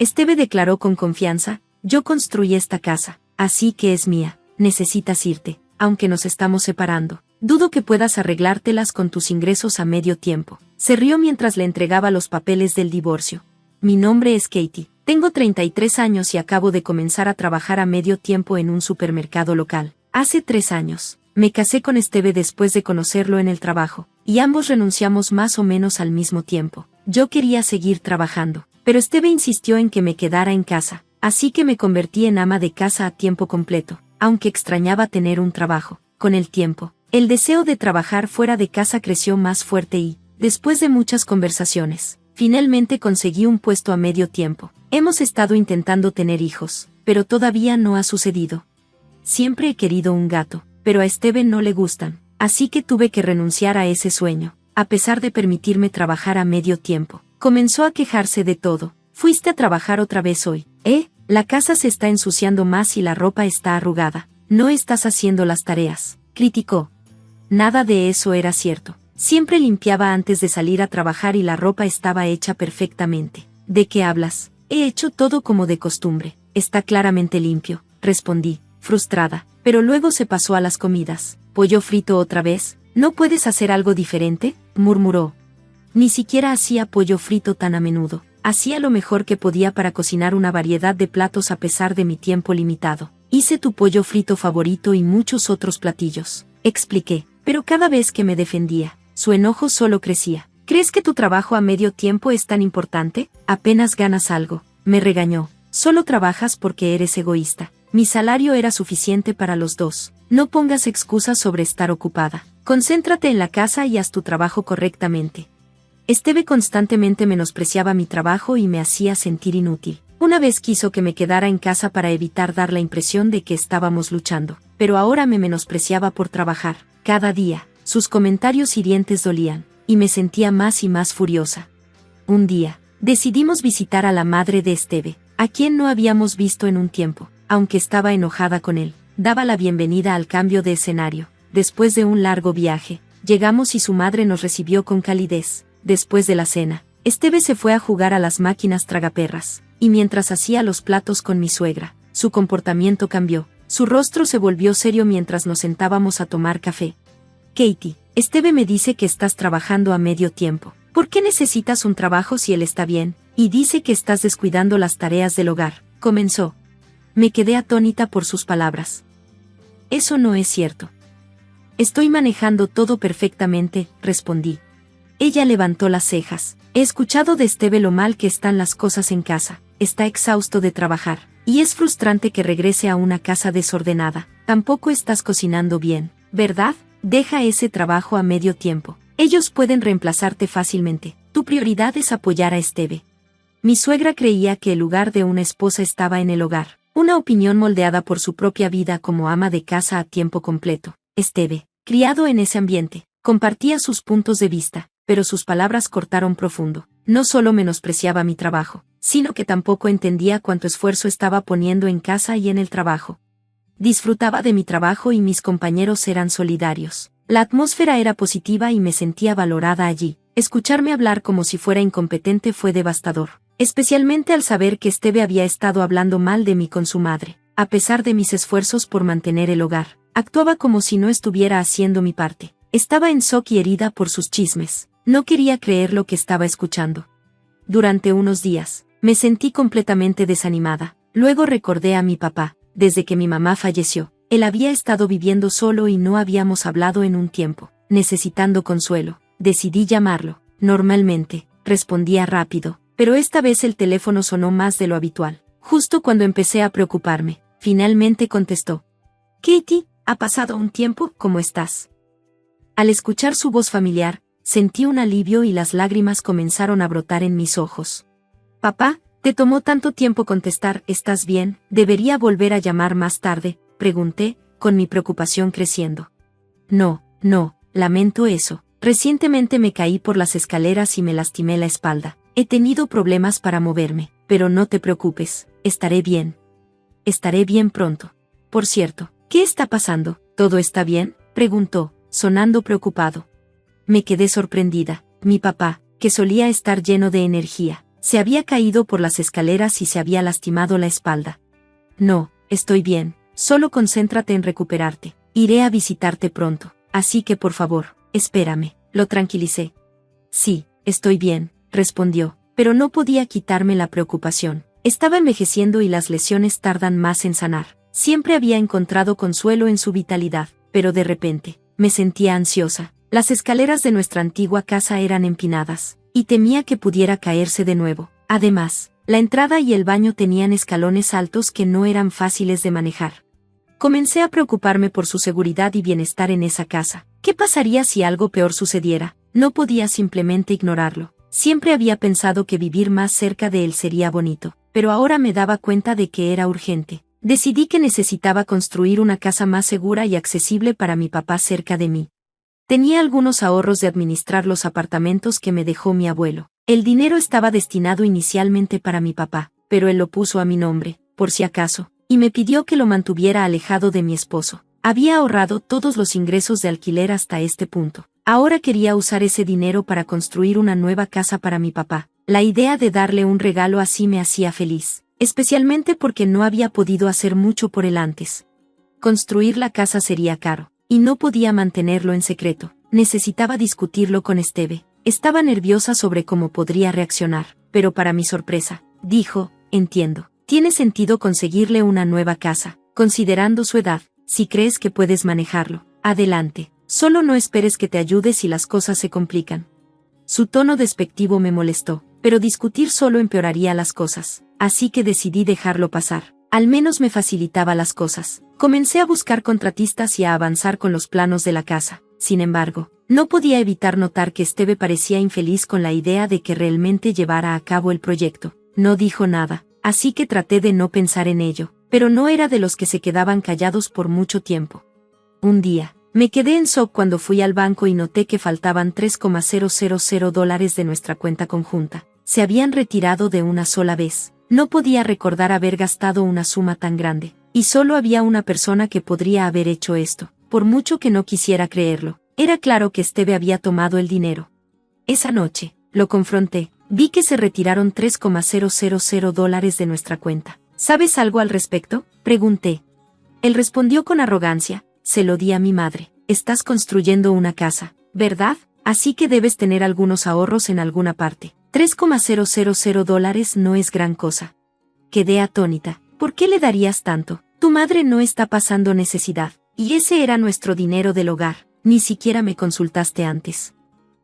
Esteve declaró con confianza, yo construí esta casa, así que es mía, necesitas irte, aunque nos estamos separando. Dudo que puedas arreglártelas con tus ingresos a medio tiempo. Se rió mientras le entregaba los papeles del divorcio. Mi nombre es Katie, tengo 33 años y acabo de comenzar a trabajar a medio tiempo en un supermercado local. Hace 3 años, me casé con Esteve después de conocerlo en el trabajo, y ambos renunciamos más o menos al mismo tiempo. Yo quería seguir trabajando, pero Esteve insistió en que me quedara en casa, así que me convertí en ama de casa a tiempo completo, aunque extrañaba tener un trabajo. Con el tiempo, el deseo de trabajar fuera de casa creció más fuerte y, después de muchas conversaciones, finalmente conseguí un puesto a medio tiempo. Hemos estado intentando tener hijos, pero todavía no ha sucedido. Siempre he querido un gato, pero a Esteve no le gustan, así que tuve que renunciar a ese sueño, a pesar de permitirme trabajar a medio tiempo. Comenzó a quejarse de todo. Fuiste a trabajar otra vez hoy, ¿eh? La casa se está ensuciando más y la ropa está arrugada. No estás haciendo las tareas, criticó. Nada de eso era cierto. Siempre limpiaba antes de salir a trabajar y la ropa estaba hecha perfectamente. ¿De qué hablas? He hecho todo como de costumbre. Está claramente limpio, respondí, frustrada. Pero luego se pasó a las comidas. ¿Pollo frito otra vez? ¿No puedes hacer algo diferente?, murmuró. Ni siquiera hacía pollo frito tan a menudo. Hacía lo mejor que podía para cocinar una variedad de platos a pesar de mi tiempo limitado. Hice tu pollo frito favorito y muchos otros platillos, expliqué. Pero cada vez que me defendía, su enojo solo crecía. ¿Crees que tu trabajo a medio tiempo es tan importante? Apenas ganas algo, me regañó. Solo trabajas porque eres egoísta. Mi salario era suficiente para los dos. No pongas excusas sobre estar ocupada. Concéntrate en la casa y haz tu trabajo correctamente. Esteve constantemente menospreciaba mi trabajo y me hacía sentir inútil. Una vez quiso que me quedara en casa para evitar dar la impresión de que estábamos luchando, pero ahora me menospreciaba por trabajar. Cada día, sus comentarios hirientes dolían, y me sentía más y más furiosa. Un día, decidimos visitar a la madre de Esteve, a quien no habíamos visto en un tiempo. Aunque estaba enojada con él, daba la bienvenida al cambio de escenario. Después de un largo viaje, llegamos y su madre nos recibió con calidez. Después de la cena, Esteve se fue a jugar a las máquinas tragaperras, y mientras hacía los platos con mi suegra, su comportamiento cambió. Su rostro se volvió serio mientras nos sentábamos a tomar café. Katie, Esteve me dice que estás trabajando a medio tiempo. ¿Por qué necesitas un trabajo si él está bien? Y dice que estás descuidando las tareas del hogar, comenzó. Me quedé atónita por sus palabras. Eso no es cierto. Estoy manejando todo perfectamente, respondí. Ella levantó las cejas. He escuchado de Esteve lo mal que están las cosas en casa. Está exhausto de trabajar, y es frustrante que regrese a una casa desordenada. Tampoco estás cocinando bien, ¿verdad? Deja ese trabajo a medio tiempo. Ellos pueden reemplazarte fácilmente. Tu prioridad es apoyar a Esteve. Mi suegra creía que el lugar de una esposa estaba en el hogar. Una opinión moldeada por su propia vida como ama de casa a tiempo completo. Esteve, criado en ese ambiente, compartía sus puntos de vista, pero sus palabras cortaron profundo. No solo menospreciaba mi trabajo, sino que tampoco entendía cuánto esfuerzo estaba poniendo en casa y en el trabajo. Disfrutaba de mi trabajo y mis compañeros eran solidarios. La atmósfera era positiva y me sentía valorada allí. Escucharme hablar como si fuera incompetente fue devastador. Especialmente al saber que Esteve había estado hablando mal de mí con su madre. A pesar de mis esfuerzos por mantener el hogar, actuaba como si no estuviera haciendo mi parte. Estaba en shock y herida por sus chismes. No quería creer lo que estaba escuchando. Durante unos días, me sentí completamente desanimada. Luego recordé a mi papá. Desde que mi mamá falleció, él había estado viviendo solo y no habíamos hablado en un tiempo. Necesitando consuelo, decidí llamarlo. Normalmente, respondía rápido. Pero esta vez el teléfono sonó más de lo habitual. Justo cuando empecé a preocuparme, finalmente contestó. Katie, ha pasado un tiempo, ¿cómo estás? Al escuchar su voz familiar, sentí un alivio y las lágrimas comenzaron a brotar en mis ojos. Papá, te tomó tanto tiempo contestar, ¿estás bien? ¿Debería volver a llamar más tarde? Pregunté, con mi preocupación creciendo. No, lamento eso. Recientemente me caí por las escaleras y me lastimé la espalda. He tenido problemas para moverme, pero no te preocupes, estaré bien. Estaré bien pronto. Por cierto, ¿qué está pasando? ¿Todo está bien?, preguntó, sonando preocupado. Me quedé sorprendida. Mi papá, que solía estar lleno de energía, Se había caído por las escaleras y se había lastimado la espalda. No, estoy bien, solo concéntrate en recuperarte. Iré a visitarte pronto, así que por favor, espérame, lo tranquilicé. Sí, estoy bien, respondió, pero no podía quitarme la preocupación. Estaba envejeciendo y las lesiones tardan más en sanar. Siempre había encontrado consuelo en su vitalidad, pero de repente, me sentía ansiosa. Las escaleras de nuestra antigua casa eran empinadas, y temía que pudiera caerse de nuevo. Además, la entrada y el baño tenían escalones altos que no eran fáciles de manejar. Comencé a preocuparme por su seguridad y bienestar en esa casa. ¿Qué pasaría si algo peor sucediera? No podía simplemente ignorarlo. Siempre había pensado que vivir más cerca de él sería bonito, pero ahora me daba cuenta de que era urgente. Decidí que necesitaba construir una casa más segura y accesible para mi papá cerca de mí. Tenía algunos ahorros de administrar los apartamentos que me dejó mi abuelo. El dinero estaba destinado inicialmente para mi papá, pero él lo puso a mi nombre, por si acaso, y me pidió que lo mantuviera alejado de mi esposo. Había ahorrado todos los ingresos de alquiler hasta este punto. Ahora quería usar ese dinero para construir una nueva casa para mi papá. La idea de darle un regalo así me hacía feliz, especialmente porque no había podido hacer mucho por él antes. Construir la casa sería caro, y no podía mantenerlo en secreto. Necesitaba discutirlo con Esteve. Estaba nerviosa sobre cómo podría reaccionar, pero para mi sorpresa, dijo, entiendo. Tiene sentido conseguirle una nueva casa, considerando su edad. Si crees que puedes manejarlo, adelante. Solo no esperes que te ayude si las cosas se complican. Su tono despectivo me molestó, pero discutir solo empeoraría las cosas, así que decidí dejarlo pasar. Al menos me facilitaba las cosas. Comencé a buscar contratistas y a avanzar con los planos de la casa. Sin embargo, no podía evitar notar que Esteve parecía infeliz con la idea de que realmente llevara a cabo el proyecto. No dijo nada, así que traté de no pensar en ello, pero no era de los que se quedaban callados por mucho tiempo. Un día, me quedé en shock cuando fui al banco y noté que faltaban $3,000 de nuestra cuenta conjunta. Se habían retirado de una sola vez. No podía recordar haber gastado una suma tan grande, y solo había una persona que podría haber hecho esto, por mucho que no quisiera creerlo. Era claro que Esteve había tomado el dinero. Esa noche, lo confronté. Vi que se retiraron $3,000 de nuestra cuenta. ¿Sabes algo al respecto?, pregunté. Él respondió con arrogancia. Se lo di a mi madre. Estás construyendo una casa, ¿verdad? Así que debes tener algunos ahorros en alguna parte. $3,000 no es gran cosa. Quedé atónita. ¿Por qué le darías tanto? Tu madre no está pasando necesidad, y ese era nuestro dinero del hogar. Ni siquiera me consultaste antes.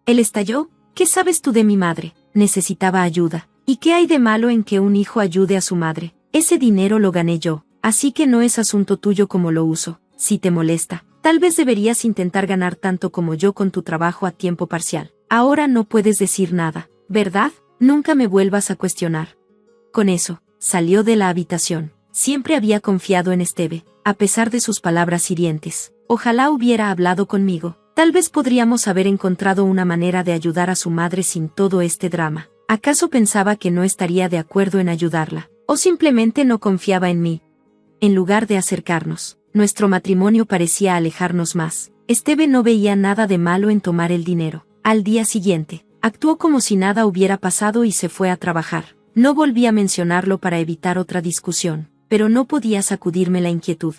Él estalló. ¿Qué sabes tú de mi madre? Necesitaba ayuda. ¿Y qué hay de malo en que un hijo ayude a su madre? Ese dinero lo gané yo, así que no es asunto tuyo cómo lo uso. Si te molesta, tal vez deberías intentar ganar tanto como yo con tu trabajo a tiempo parcial. Ahora no puedes decir nada, ¿verdad? Nunca me vuelvas a cuestionar. Con eso, salió de la habitación. Siempre había confiado en Esteve, a pesar de sus palabras hirientes. Ojalá hubiera hablado conmigo. Tal vez podríamos haber encontrado una manera de ayudar a su madre sin todo este drama. ¿Acaso pensaba que no estaría de acuerdo en ayudarla? ¿O simplemente no confiaba en mí? En lugar de acercarnos, nuestro matrimonio parecía alejarnos más. Esteve no veía nada de malo en tomar el dinero. Al día siguiente, actuó como si nada hubiera pasado y se fue a trabajar. No volví a mencionarlo para evitar otra discusión, pero no podía sacudirme la inquietud.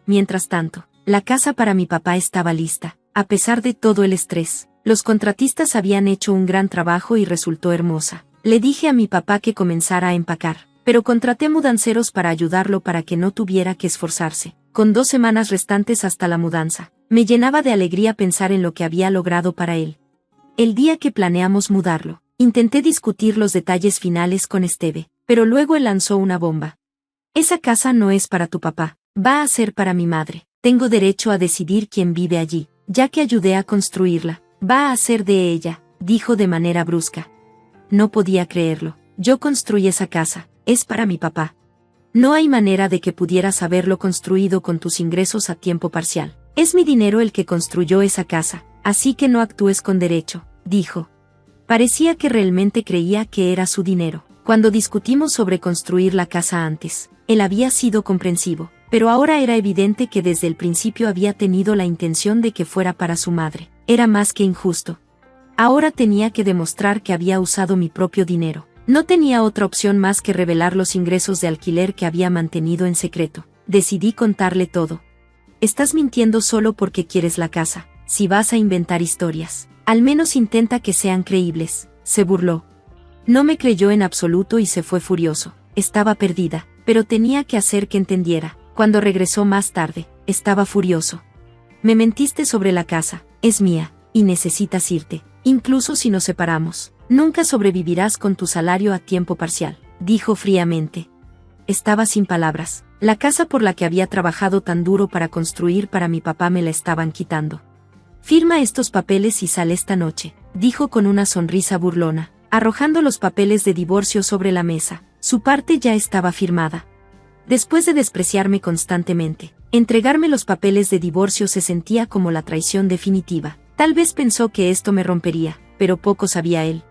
Mientras tanto, la casa para mi papá estaba lista. A pesar de todo el estrés, los contratistas habían hecho un gran trabajo y resultó hermosa. Le dije a mi papá que comenzara a empacar, pero contraté mudanceros para ayudarlo para que no tuviera que esforzarse. Con 2 semanas restantes hasta la mudanza, me llenaba de alegría pensar en lo que había logrado para él. El día que planeamos mudarlo, intenté discutir los detalles finales con Esteve, pero luego él lanzó una bomba. Esa casa no es para tu papá, va a ser para mi madre. Tengo derecho a decidir quién vive allí, ya que ayudé a construirla. Va a ser de ella, dijo de manera brusca. No podía creerlo. Yo construí esa casa, es para mi papá. No hay manera de que pudieras haberlo construido con tus ingresos a tiempo parcial. Es mi dinero el que construyó esa casa, así que no actúes con derecho, dijo. Parecía que realmente creía que era su dinero. Cuando discutimos sobre construir la casa antes, él había sido comprensivo, pero ahora era evidente que desde el principio había tenido la intención de que fuera para su madre. Era más que injusto. Ahora tenía que demostrar que había usado mi propio dinero. No tenía otra opción más que revelar los ingresos de alquiler que había mantenido en secreto. Decidí contarle todo. Estás mintiendo solo porque quieres la casa. Si vas a inventar historias, al menos intenta que sean creíbles, se burló. No me creyó en absoluto y se fue furioso. Estaba perdida, pero tenía que hacer que entendiera. Cuando regresó más tarde, estaba furioso. Me mentiste sobre la casa, es mía, y necesitas irte. Incluso si nos separamos, nunca sobrevivirás con tu salario a tiempo parcial, dijo fríamente. Estaba sin palabras. La casa por la que había trabajado tan duro para construir para mi papá me la estaban quitando. Firma estos papeles y sal esta noche, dijo con una sonrisa burlona, arrojando los papeles de divorcio sobre la mesa. Su parte ya estaba firmada. Después de despreciarme constantemente, entregarme los papeles de divorcio se sentía como la traición definitiva. Tal vez pensó que esto me rompería, pero poco sabía él.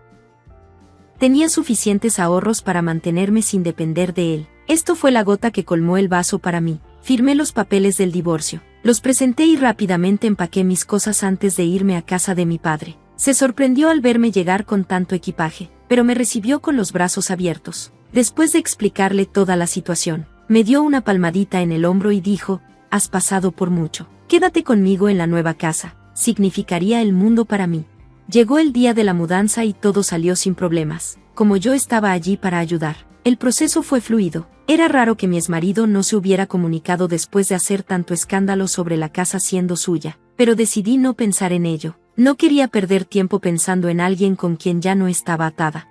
Tenía suficientes ahorros para mantenerme sin depender de él. Esto fue la gota que colmó el vaso para mí. Firmé los papeles del divorcio, los presenté y rápidamente empaqué mis cosas antes de irme a casa de mi padre. Se sorprendió al verme llegar con tanto equipaje, pero me recibió con los brazos abiertos. Después de explicarle toda la situación, me dio una palmadita en el hombro y dijo, has pasado por mucho. Quédate conmigo en la nueva casa, significaría el mundo para mí. Llegó el día de la mudanza y todo salió sin problemas, como yo estaba allí para ayudar. El proceso fue fluido. Era raro que mi exmarido no se hubiera comunicado después de hacer tanto escándalo sobre la casa siendo suya, pero decidí no pensar en ello. No quería perder tiempo pensando en alguien con quien ya no estaba atada.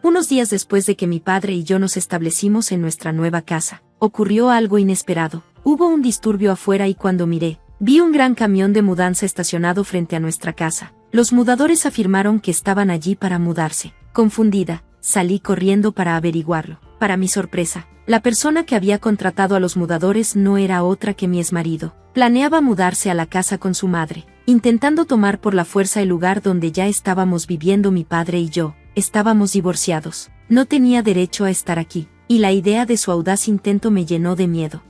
Unos días después de que mi padre y yo nos establecimos en nuestra nueva casa, ocurrió algo inesperado. Hubo un disturbio afuera y cuando miré, vi un gran camión de mudanza estacionado frente a nuestra casa. Los mudadores afirmaron que estaban allí para mudarse. Confundida, salí corriendo para averiguarlo. Para mi sorpresa, la persona que había contratado a los mudadores no era otra que mi exmarido. Planeaba mudarse a la casa con su madre, intentando tomar por la fuerza el lugar donde ya estábamos viviendo mi padre y yo. Estábamos divorciados. No tenía derecho a estar aquí, y la idea de su audaz intento me llenó de miedo.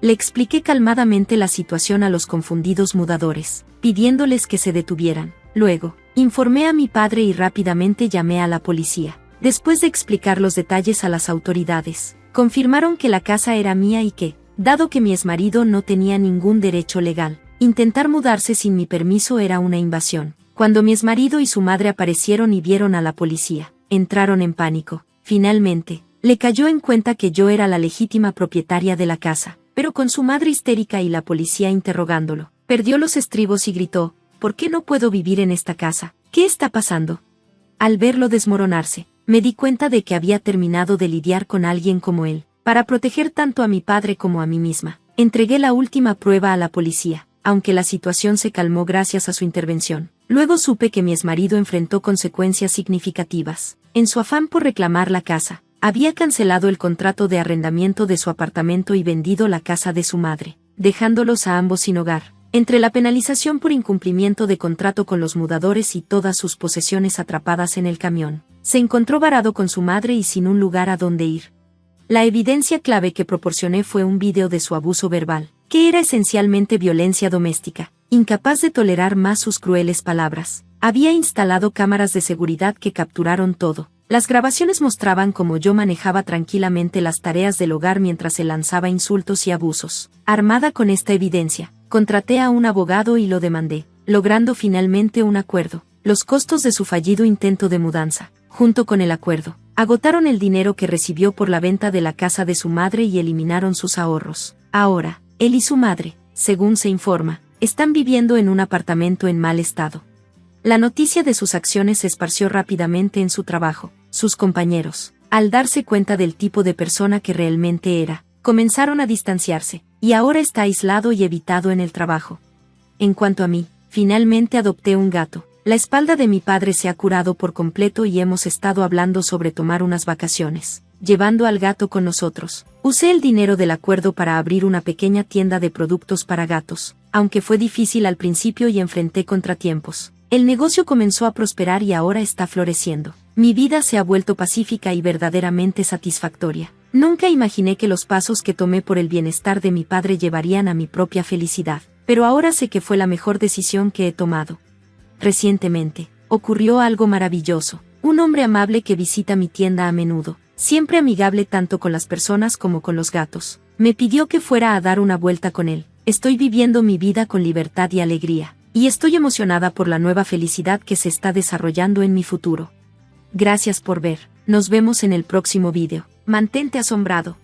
Le expliqué calmadamente la situación a los confundidos mudadores, pidiéndoles que se detuvieran. Luego, informé a mi padre y rápidamente llamé a la policía. Después de explicar los detalles a las autoridades, confirmaron que la casa era mía y que, dado que mi exmarido no tenía ningún derecho legal, intentar mudarse sin mi permiso era una invasión. Cuando mi exmarido y su madre aparecieron y vieron a la policía, entraron en pánico. Finalmente, le cayó en cuenta que yo era la legítima propietaria de la casa, pero con su madre histérica y la policía interrogándolo, perdió los estribos y gritó, ¿por qué no puedo vivir en esta casa? ¿Qué está pasando? Al verlo desmoronarse, me di cuenta de que había terminado de lidiar con alguien como él. Para proteger tanto a mi padre como a mí misma, entregué la última prueba a la policía, aunque la situación se calmó gracias a su intervención. Luego supe que mi exmarido enfrentó consecuencias significativas. En su afán por reclamar la casa, había cancelado el contrato de arrendamiento de su apartamento y vendido la casa de su madre, dejándolos a ambos sin hogar. Entre la penalización por incumplimiento de contrato con los mudadores y todas sus posesiones atrapadas en el camión, se encontró varado con su madre y sin un lugar a donde ir. La evidencia clave que proporcioné fue un video de su abuso verbal, que era esencialmente violencia doméstica. Incapaz de tolerar más sus crueles palabras, había instalado cámaras de seguridad que capturaron todo. Las grabaciones mostraban cómo yo manejaba tranquilamente las tareas del hogar mientras se lanzaba insultos y abusos. Armada con esta evidencia, contraté a un abogado y lo demandé, logrando finalmente un acuerdo. Los costos de su fallido intento de mudanza, junto con el acuerdo, agotaron el dinero que recibió por la venta de la casa de su madre y eliminaron sus ahorros. Ahora, él y su madre, según se informa, están viviendo en un apartamento en mal estado. La noticia de sus acciones se esparció rápidamente en su trabajo. Sus compañeros, al darse cuenta del tipo de persona que realmente era, comenzaron a distanciarse, y ahora está aislado y evitado en el trabajo. En cuanto a mí, finalmente adopté un gato. La espalda de mi padre se ha curado por completo y hemos estado hablando sobre tomar unas vacaciones, llevando al gato con nosotros. Usé el dinero del acuerdo para abrir una pequeña tienda de productos para gatos, aunque fue difícil al principio y enfrenté contratiempos. El negocio comenzó a prosperar y ahora está floreciendo. Mi vida se ha vuelto pacífica y verdaderamente satisfactoria. Nunca imaginé que los pasos que tomé por el bienestar de mi padre llevarían a mi propia felicidad, pero ahora sé que fue la mejor decisión que he tomado. Recientemente, ocurrió algo maravilloso. Un hombre amable que visita mi tienda a menudo, siempre amigable tanto con las personas como con los gatos. Me pidió que fuera a dar una vuelta con él. Estoy viviendo mi vida con libertad y alegría, y estoy emocionada por la nueva felicidad que se está desarrollando en mi futuro. Gracias por ver. Nos vemos en el próximo vídeo. Mantente asombrado.